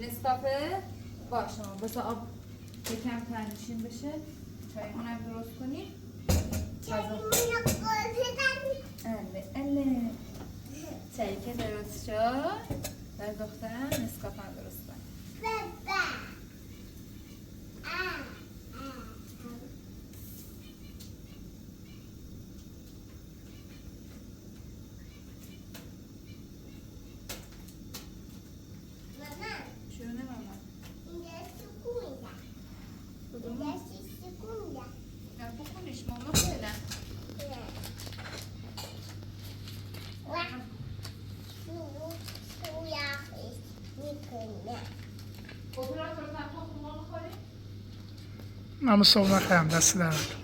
نسکافه باشه بذار آب یکم تنشین بشه چایمونم درست کنیم اله چایی که درست شد در دخترم نسکافه هم درست کنیم من صبح نخواهم دست درد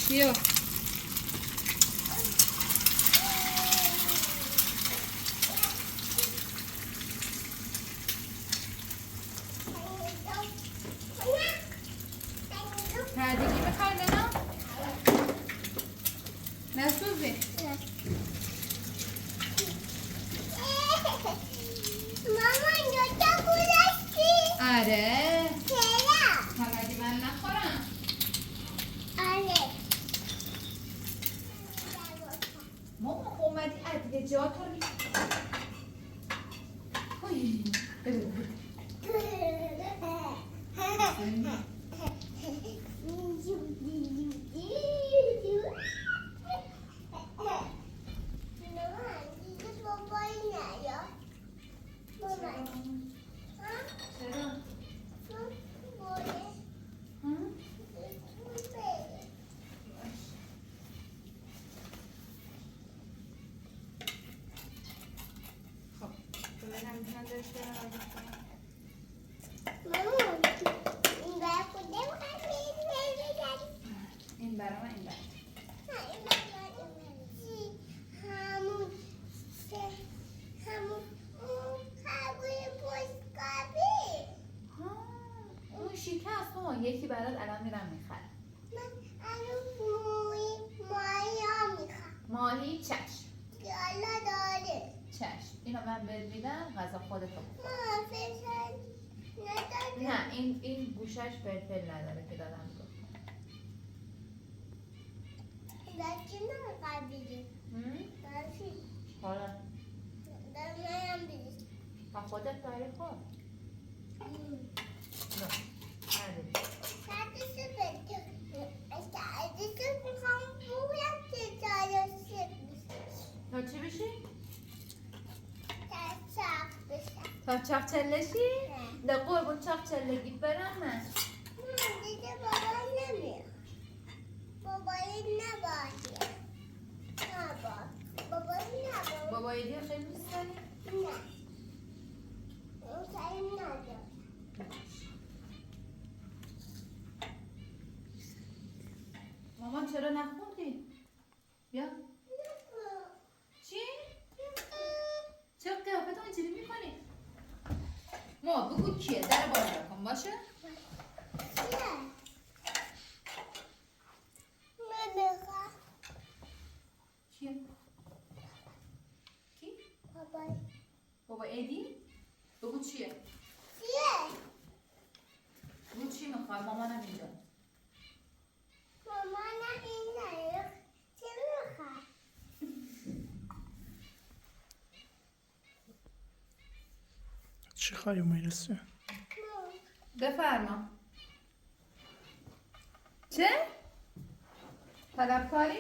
چیو؟ پردگی میخوای نه؟ نه سوزی؟ مامان دوتا گذاشتی؟ آره چرا؟ تا مگه من نخورم؟ آره ماما اومدی ادویه جا تو این برای من این برای اون شکست ماما یکی برات الان میرم میخرم ماهی چشم چشم اینو من بهت میدم غذا خودتو بخور نه این گوشش فلفل نداره که دادم تو حالا با خودت داری خود نه تا چی بشی؟ تا چاق چلشی؟ ده قربون چاق چلگی برم من دیگه بابا نمیاد بابایی نباید بابایی دیگه خیلی دوست داری؟ نه اون تایم ندارم مامان چرا نخوردی؟ بیا چی؟ چرا قیافت اینجوری میکنی؟ ما بگو کیه؟ در بالا کن باشه؟ کیه؟ کی؟ بابا ایدی؟ بگو چیه؟ بگو چی میخوای؟ مامانم اینجا چی خواهی میرسه؟ بفرما چه؟ طلبکاری؟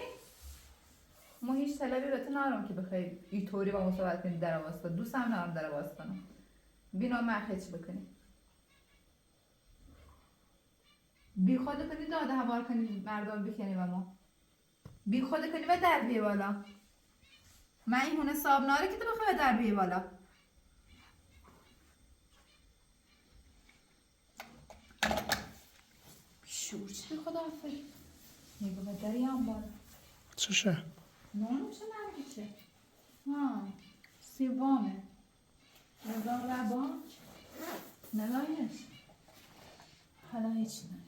ما هیچ طلبی به تو ندارم که بخوای اینطوری با مصاحبت کنی در واسطه دوست هم ندارم در واسطه کنم بینا مرخچ بکنی بی خود کنی داده هوار کنی مردم بکنی و ما بی خود کنی و در بیه بالا من این هونه صاحب ناره که تو بخوای در بیه بالا شور چه خدا آفرین نگو به دری هم بالا چشه؟ نونم چه نرگی چه ها سیوامه نظام لبان نلاینش حالا هیچ نه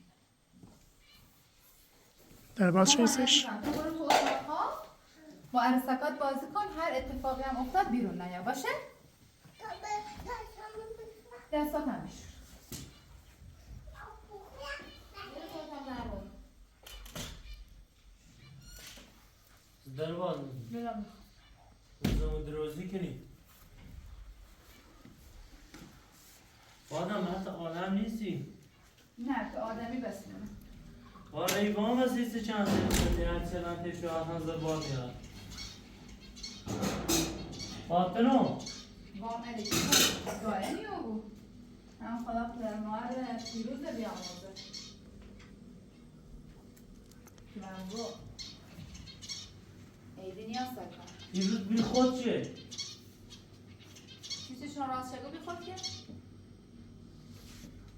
در باز چیزش؟ تو برو تو اتاقها با عروسکات بازی کن هر اتفاقی هم افتاد بیرون نیا باشه؟ دستات هم بشور دربان روزمو درازی کنی آدم حتی آدم نیستی نه تو آدمی بسیمونه وارای بام هستی چند سنی هر چلان تشو آهن زبان میاد فاطنو وام الیکی داره نیو بود هم خدا پدر مادر پیروز بیاموزه من گو ایدی نیاز سکن دیروز بی خود چه؟ چیزشون راست شگو بی خود که؟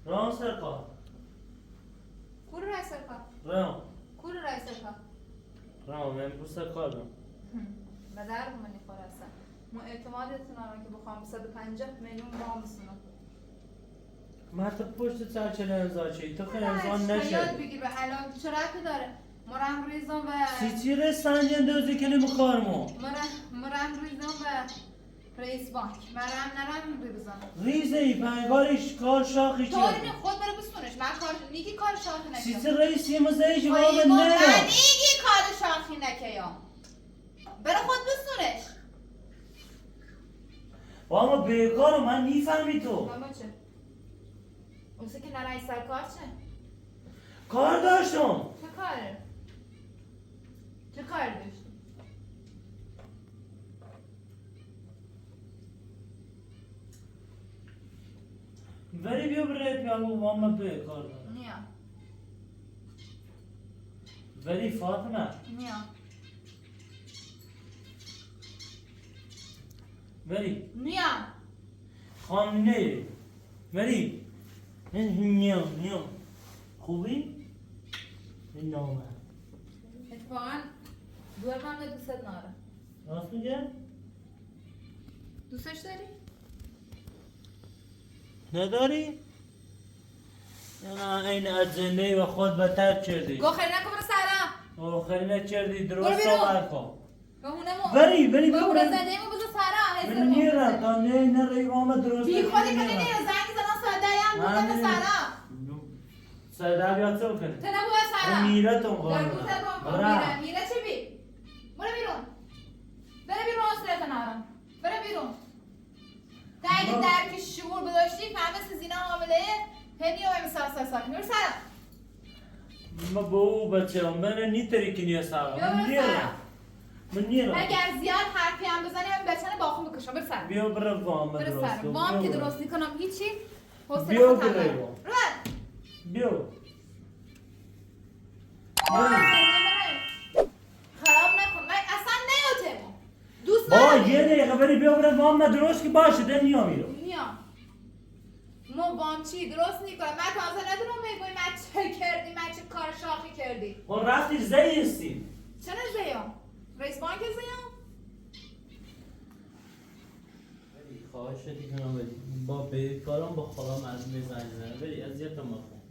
رام سرکار کور رای سرکار رام کور رای سرکار رام من بو سرکار رام به درد منی خورسته ما اعتمادتون آرم که بخوام 150 میلیون وام بسونم من تو پشت سر چه امضا چی؟ تو خیلی امضا یاد نشد بگیر به الان چه ربطی داره مرم ریزم و چی رسانجی اندازی کنی بخارمو مرم ریزم و رئیس بانک مرم نرم ریزم ریزه ای پنگارش کار شاخی چه؟ تو اینو خود برو بسونش من کار نیگی کار شاخی نکیم چی رئیسی مزه جواب من نه نیگی کار شاخی نکیم برو خود بسونش با ما بیکارم من نیفهمی تو ماما چه؟ اونسه که نرای سر کار چه؟ کار داشتم چه کاره؟ چه کار داشتی؟ ولی بیا برای پیامو با ما بیکار دارم نیا ولی فاطمه نیا ولی نیا خانه ولی نیا خوبی؟ نامه اتفاقا دور من به دوست ناره راست میگه؟ دوستش داری؟ نداری؟ نه این از زنده و خود بتر کردی گو خیلی نکن برو سرم آخری نکردی برو درست بیرون. صحبت کن گهونمو ولی برو بیا زنده ایمو بزن سرم من نیرم تا نه ریوام درست بی خودی کنی نیرم زنگی زنان ساده یم بودم سرم ساده بیاد تو کنی تو نبوه سرم میره تو در قانون گوته کن میره میره چی بی؟ برو بیرون بره بیرون اصلیت نارم بره بیرون تا اگه درک شعور بداشتی فهمه سیزینه حامله هنی و امسال ساکنی برو سرم ما با او بچه هم من نیتری کنی سرم بیا برو سرم من نیرم اگر زیاد حرفی هم بزنی من بچه باخون بکشم برو سرم بیا برو وام برو درست سرم وام که درست نکنم هیچی حوصله بیا خودم برو. ندارم. رو بیا خراب نکن من اصلا نیاتم دوست با ندارم یه دقیقه بری بیا برو وام درست که باشه ده نیا میرم میام ما وام چی درست نیکنم من تازه ندارم میگوی من چه کردی من چه کار شاخی کردی خب رفتی زی هستی چه نزیم؟ رئیس بانک زیم؟ خواهش شدی کنم ولی با بیکارم با خودم از میزنی ولی اذیتم مکن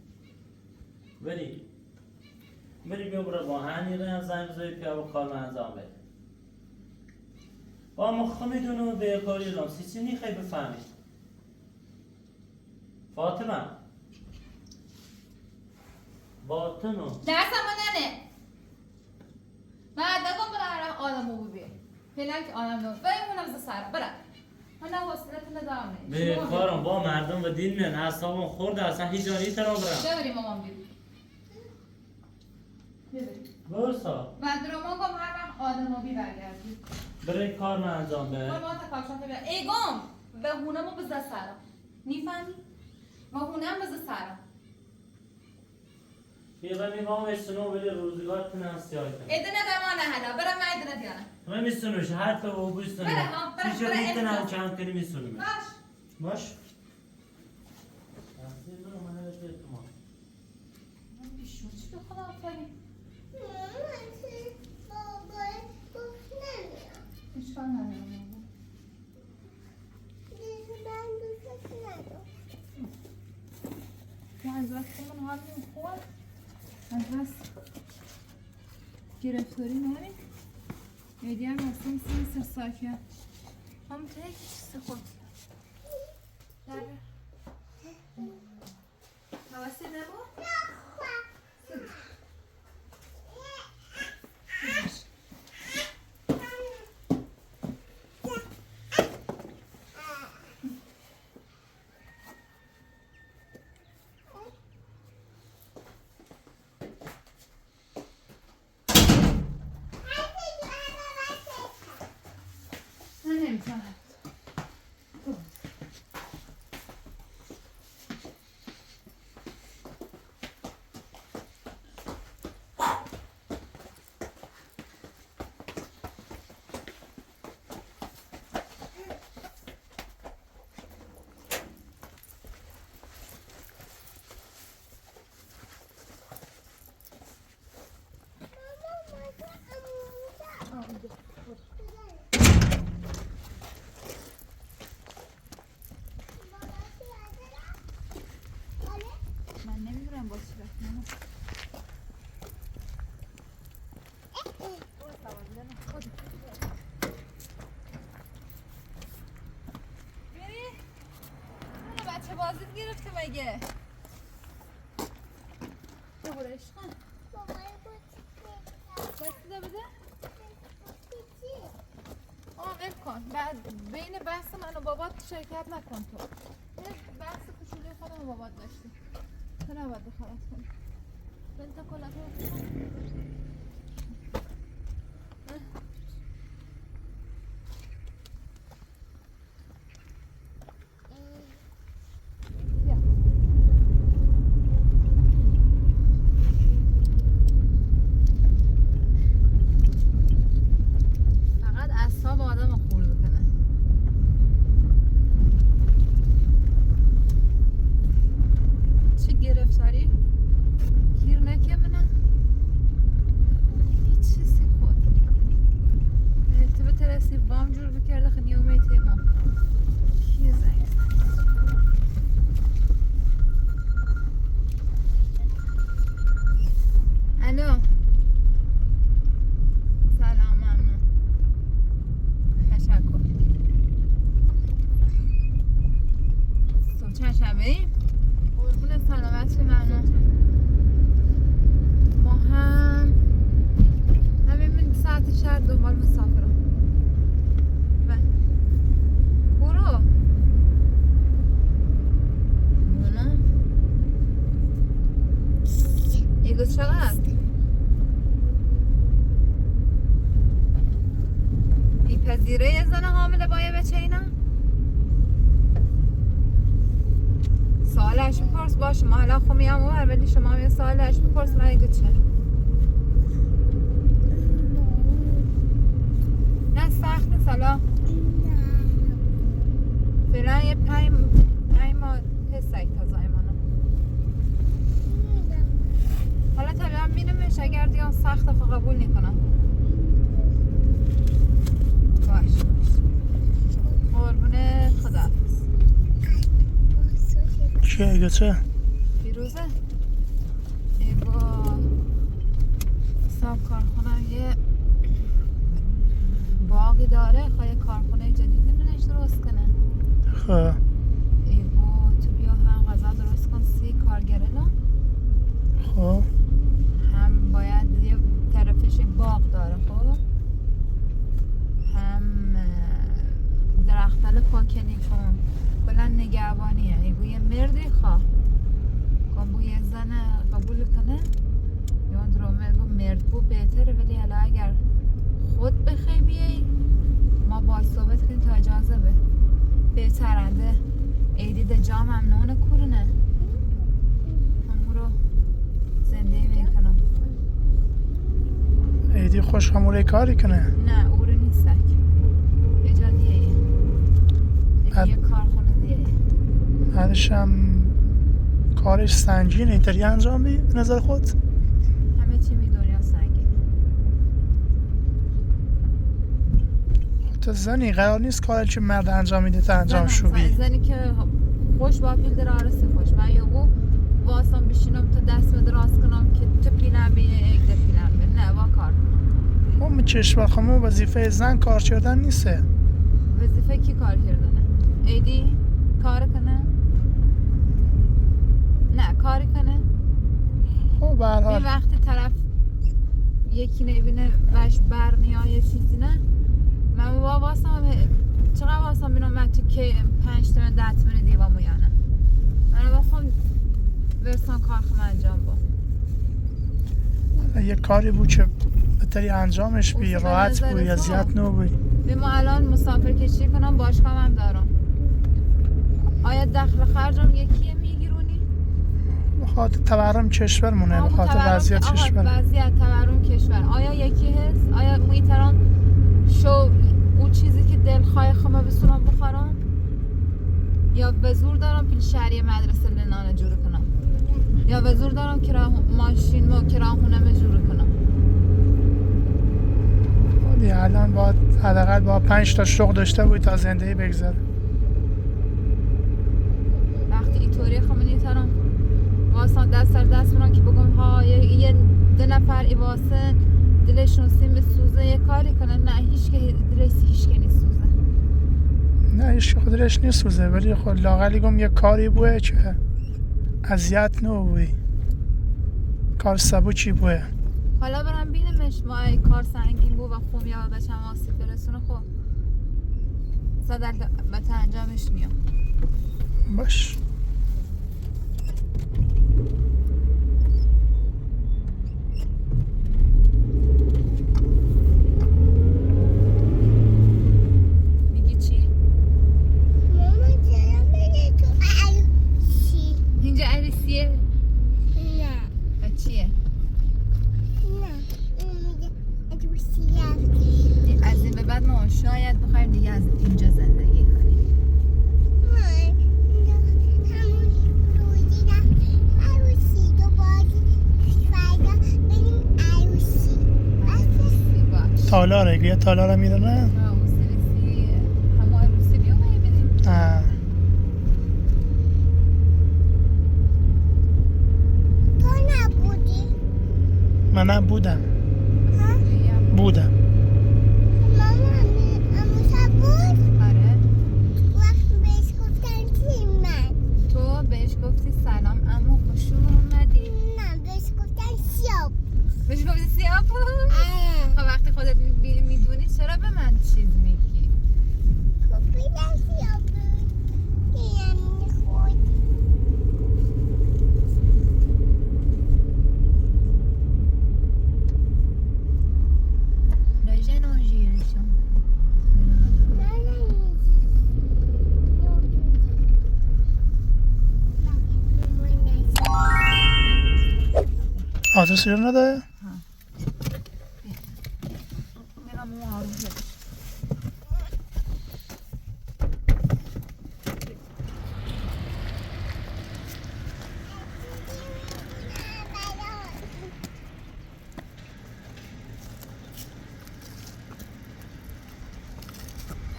ولی بیا برو با هنی رن زنگ بزنی پیا و کار من انجام بده با مخ میدونم بیکاری رام سی نیخوای بفهمی فاطمه باطنو درسم ننه من نگم برای آدمو ببین فعلا که آدم نو بمونم ز سرم برم من نه حوصله‌تون ندارم بیکارم با مردم و دین من حسابم خورده اصلا هیچ جایی ترا برم ببریم مامان بیرون ببریم برسا و درمان گم هر وقت آدمابی برگردی برای کار من انجام برو به ما تا کارشان بیا ایگم به هونمو بزه سرم نیفهمی؟ و هونم بزه سرم یه بمی با میستونو ولی روزگار تنم سیاه کنم ایدنه درمانه هلا برم من ایدنه دیانه من میستونوش هر تو او بستونو بله ها، بله، چیشه بله، بیتنم احساس. چند کنی میستونو باش باش تحصیل برو من هلت بیتما من بیشون چی به خدا آفرین بابای گفت نمیام. اشکال ندارم دیگه من دوست ندارم. ما از وقت من حال نیم خوب از وقت گرفتاری نمی ایدی هم هستم سه ساکه هم تک چیز خود در حواسی نبود؟ من نمیتونم من نمیدونم با چی رفتم بری؟ اونو بچه بازیت گرفته مگه؟ تو برو عشقم بابای بسیده بده؟ چی؟ ول کن بعد بین بحث من و بابات شرکت نکن تو یه بحث کوچولی خودم و بابات داشتی تو نباید دخالت کنی بنتا کلت رو بیا فقط اعصاب آدم رو خورد کنه چه گرفتاری گیر نکمونه هیچ چیزی خود تو به ترسی بام جور بکرده خیلی نیومه تیما کیه زنگ الو سلام ممنون تشکر صبح چند شنبه ایم؟ قربون سلامتی ممنون ما هم همین ساعت شهر دنبال مسافرم برو مونا ایگو چقدر؟ این پذیره یه زن حامله با یه بچه اینا؟ سوالش بپرس باشه ما حالا خب میام اون ولی شما هم یه سوالش بپرس من ایگو چه؟ نه سخت نیست حالا فعلا یه 5 ماه حسک تازه ایمانم حالا طبیعا بینمش اگر دیگه سخت خب قبول نیکنم باش قربون خداحافظ کیه اگه چه؟ فیروزه ایگو صاحب کارخونه یه باقی داره خواهی کارخونه جدیدی منش درست کنه خب ایگو تو بیا هم غذا درست کن 30 کارگره لام خب هم باید یه طرفش باغ داره خب هم درختل پاکنی کن کلا نگهبانیه ایگو یه مردی خواه کن بو یه زن قبول کنه یا درامه ایگو مرد بود بهتره، ولی حالا اگر خود بخوای بیای ما باید صحبت کنیم تا اجازه بهترنده ایدی ده جا ممنونه کورنه همون رو زنده میکنم. ایدی خوش هموره کاری کنه. نه او رو نیستک یه جا دیگه یه کارخونه دیگه. بعدش هم کارش سنگینه. داری انجام بی به نظر خود؟ همه چی می دنیا سنگینه. تو زنی قرار نیست کاری که مرد انجام میده تا انجام شوبی. زنی که خوش با پیل در آرسی خوش من یهو واسم بشینم تا دست به دراز کنم که تو پیلم بیه یک ده پیلم بیه نه با کار کنم. اون کشور خمو وظیفه زن کار کردن نیسته. وظیفه کی کار کردنه؟ ایدی کار کنه؟ نه کاری کنه؟ خب به هر این حال وقتی طرف یکی نبینه وش برنیا یه چیزی نه من واسم چقدر واسم بینم من تو که 5 تا 10 تا دیوامو یا نه من بخوام برسان کارخونه انجام با یه کاری بود که بهتری انجامش بی اصلا راحت نظر بود تو؟ اذیت نبود. به ما الان مسافر کشی کنم باشگاه هم دارم آیا دخل خرجم یکیه میگیرونی؟ بخاطر تورم کشورمونه، بخاطر وضعیت کشور. وضعیت تورم کشور آیا یکی هست؟ آیا میترم شو او چیزی که دل خواهی خمه بسونم بخورم؟ یا به زور دارم پیل شهری مدرسه لنانه جور کنم؟ یا به زور دارم که ماشین ما کراهونه جور کنم؟ دیگه الان باید حداقل با 5 تا شغل داشته بود تا زندگی بگذره. وقتی اینطوری خمه نیترم واسه دست سر دست برم که بگم ها یه 2 نفر ای واسه دلشون سیم سوزه یه کاری کنن نه هیچ که دلش هیچ که نیست سوزه نه هیچ که خودش نیسوزه ولی خود لاغلی گم یه کاری بوده که اذیت نبودی کار سبو چی بوده. حالا برم بینمش ما ای کار سنگین بود و خوم یا بچه هم آسیب برسونه خب صدر بته انجامش میام باش میگی چی؟ ماما چرا میگه تو عروسی؟ اینجا عروسیه؟ نه و چیه؟ نه اون میگه عروسی رفتی. از این به بعد ما شاید بخوایم دیگه از اینجا زندگی کنیم من همون روزی رفت عروسی دوباره فردا بریم عروسی. عروسی باش تالاره یه تالاره میره نه؟ اون سریسی همه عروسی بیومه بریم آه. تو نبودی؟ منم بودم ها؟ بودم ماما اموسا بود؟ آره وقتی بهش گفتن چی من؟ تو بهش گفتی سلام عمو خوش اومدی نه بهش گفتن سیاه. بهش گفتی سیاه بود آره خب وقتی خودت میدونی چرا به من چیز میگی گفتن سیاه بود. یعنی خود رژن آنژیرشون آدرس رو نده؟ میرم اون آروم بده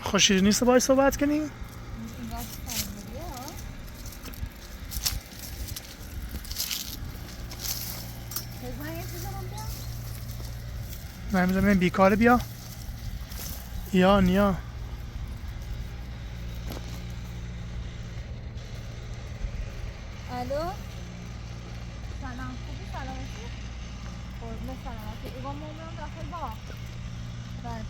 خوشی نیست باید صحبت کنی؟ من می‌دونم بیکاره بیا یا نیا الو سلام خوبی سلامتی قربون سلامتی ایوان مومنم داخل با بله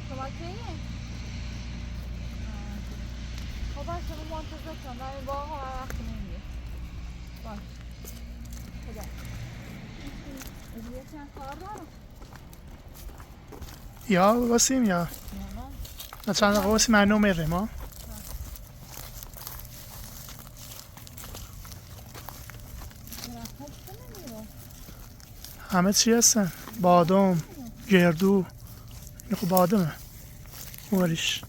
شما کیه؟ خب باشه شما منتظر کنم من با وقتی نمیگه باش خدا یکم کار دارم. یا واسیم یا نه چند دقیقه واسیم منو میره ما همه چی هستن بادام گردو این خب بادمه موریش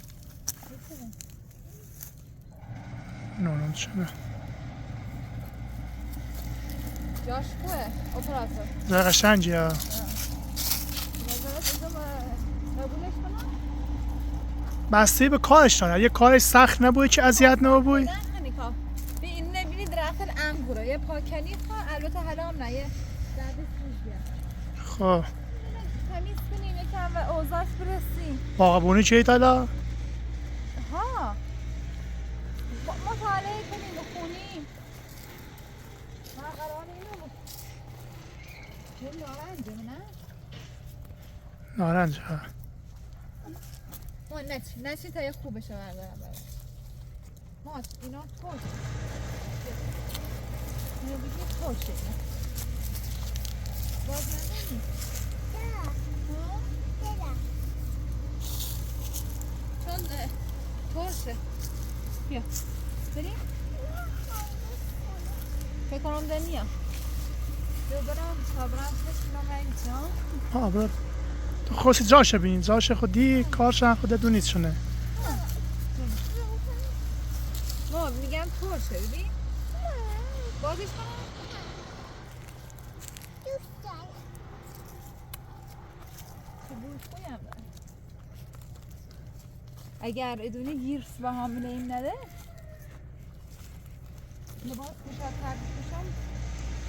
نونم چمه جاش خوبه اپراتور ده قشنگی ها نظرت قبولش کنم؟ بسته به کارش داره اگه کارش سخت نبوده که اذیت نبوده نه هنیکا به این نبینی درخت انگوره یه پاکنی خواه البته حالا هم نه یه درد سوز بیاد خب تمیز کنیم یکم و اوضاعش برسیم باغبونی چیه حالا؟ ها مطالعه کنیم و خونیم من قرار اینو یه نارنجه نه؟ نارنج ها ما نچی تا یه خوبشه بردارم برای مات اینا توش اینو بگیم توشه باز نداری؟ چون توشه بیا بریم؟ فکر کنم دنیا بیا برم تا برم تشکیلم رنگ جان برو تو خواستی جاشه بین جاشه خودی کارشن خود دونیت شونه ما میگم توشه ببین بازش کنم چه بوی هم داره اگر ادونه گیرس به حامله این نده لباس کشاد ترکشم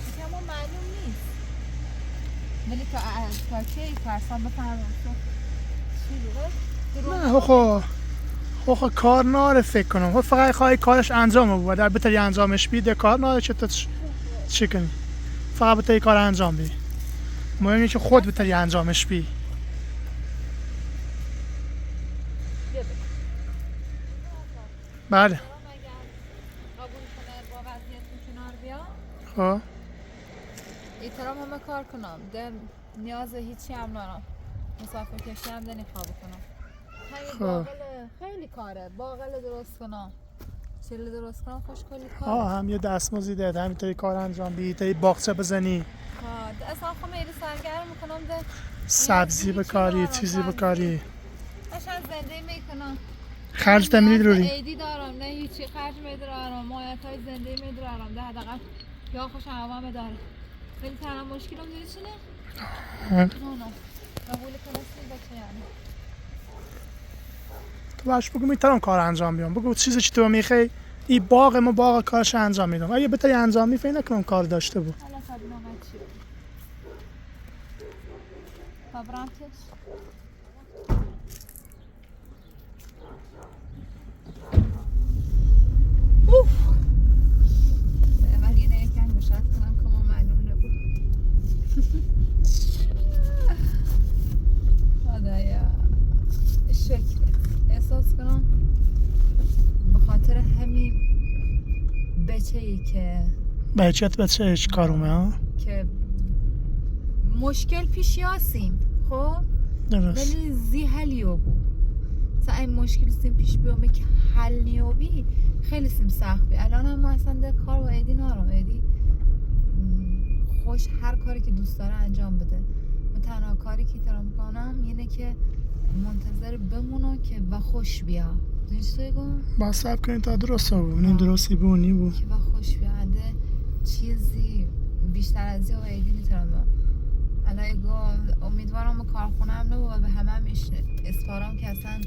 یکم معلوم نیست ولی تا کی ترسان بفهمم چی دیگه خو کار ناره فکر کنم خو فقط خواهی کارش انجام بود در بتری انجامش بیده کار ناره چه تا چی کنی فقط بتری کار انجام بی مهم اینه که خود بتری انجامش بی بله خب ایترام همه کار کنم دل نیاز هیچی هم نارم مسافر کشی هم دنی خواب کنم همین باقل خیلی کاره باقل درست کنم چلی درست کنم خوش کلی کاره هم یه دستموزی ده همینطوری کار انجام بی تا باغچه بزنی اصلا خب میری سرگرم میکنم ده سبزی بکاری چیزی بکاری قشنگ زنده میکنم خرج تمیدی روری ایدی دارم نه هیچی خرج میدارم مایت های زنده میدارم ده حداقل یا خوش عوامه داره ولی تنها مشکلم دیدی چونه؟ نه قبول کلاسی بچه یعنی تو باش بگو میتونم کار انجام بیام بگو چیزی که تو میخوای این باغ ما باغ کارش انجام میدم اگه بتونی انجام می فکر نکنم کار داشته بود حالا خدمه ما چی خبرانتش اول یه نه یکم گوشت کنم که ما معلوم نبود خدایا شکر احساس کنم به خاطر همین بچه‌ای که بچه هیچ کارومه ها که مشکل پیش یاسیم خب درست ولی زی حلیو بود تا این مشکل سیم پیش بیامه که حل نیابی خیلی سیم سخت بی الان هم ما اصلا ده کار با ایدی نارم ایدی خوش هر کاری که دوست داره انجام بده من تنها کاری که ترام کنم اینه که منتظر بمونم که و خوش بیا دوستای گم با سب کنی تا درست بود نیم درستی بود نیم بود که و خوش بیاده چیزی بیشتر از این ایدی نیترم الان گم امیدوارم کارخونه هم نبود و به همه میشنه اسپارم که اصلا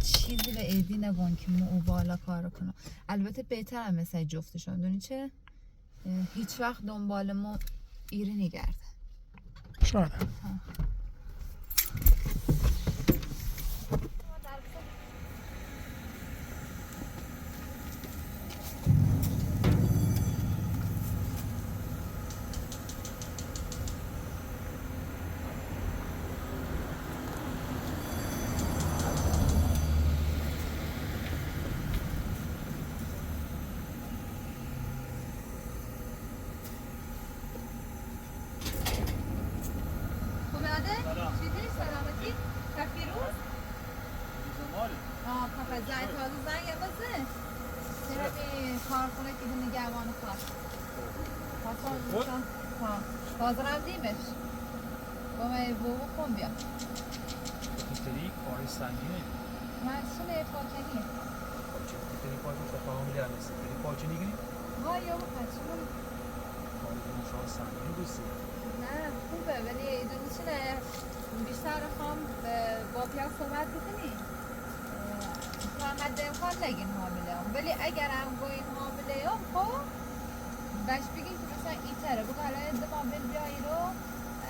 چیزی به ایدی نگون که مو بالا کار کنم البته بهتر هم مثل جفتشون دونی چه هیچ وقت دنبال ما ایری نگرده شاید ایده نگهبان خاص ها حاضرم دیمش با من بابا خون بیا تری کاری سنگینه. من شونه پاکنیه تری پاچه تفاهم می‌دارم است. تری پاچه نیگی؟ ها یا پاچمون کاری شما سنگینه دوستی. نه خوبه ولی ایده میشنه بیشتر خواهم با پیاز صحبت بکنی تا حد امکان نگین حامله هم ولی اگر هم گوین حامله هم خب بهش بگین که مثلا این تره بگو حالا ادما بل بیایی رو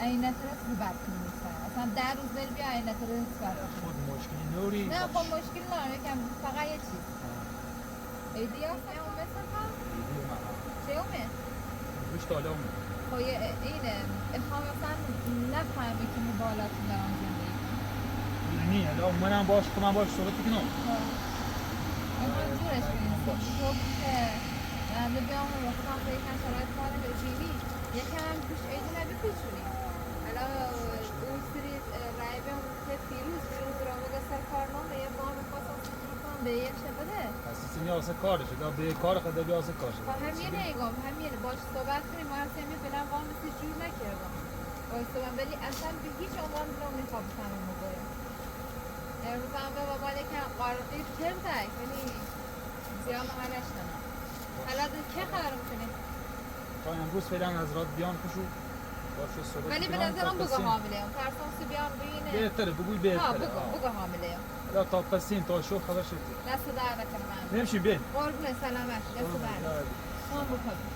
این نترس ببر کنی مثلا 10 روز بل بیا این نترس ببر خود مشکلی نوری. نه خب مشکل نداره یکم فقط یه چیز ایدی هست اون مثل هم چه اومه؟ روش تاله اومه. خب اینه الخواه مثلا نفهمی که مبالات دارم زندگی نه الان منم باش که من باش صحبت کنم. امروز جورش کنیم تو که من بیام رو خواهم به یکم شرایط کارم بشینی یکم پیش ایدی نبی پیشونی حالا اون سری رای بیام که پیروز را بگه سر کارنامه یه با هم خواستم سجور کنم به یک شبه پس این واسه کارشه. دا به کار خدا بیا واسه کارشه. خب همینه ایگم همینه باش صحبت کنیم ما هستیم فعلا وام سجور نکردم باش صحبت ولی اصلا به هیچ عنوان نمیخوام تمام بگویم امروز هم به بابا یکم قارقی کردک ولی زیاد محلش نمیم حالا که خبر میکنی؟ تا امروز فعلا از راد بیان خوشو باشه صحبت ولی به نظرم بگو حامله هم ترسم سی بیان بینه بهتره بگوی ها بهتره. بگو حامله هم لا تا پسین تا شو خبر شد. دست در نکنه من نمیشیم بین. قربونه سلامت دست در ما بکنیم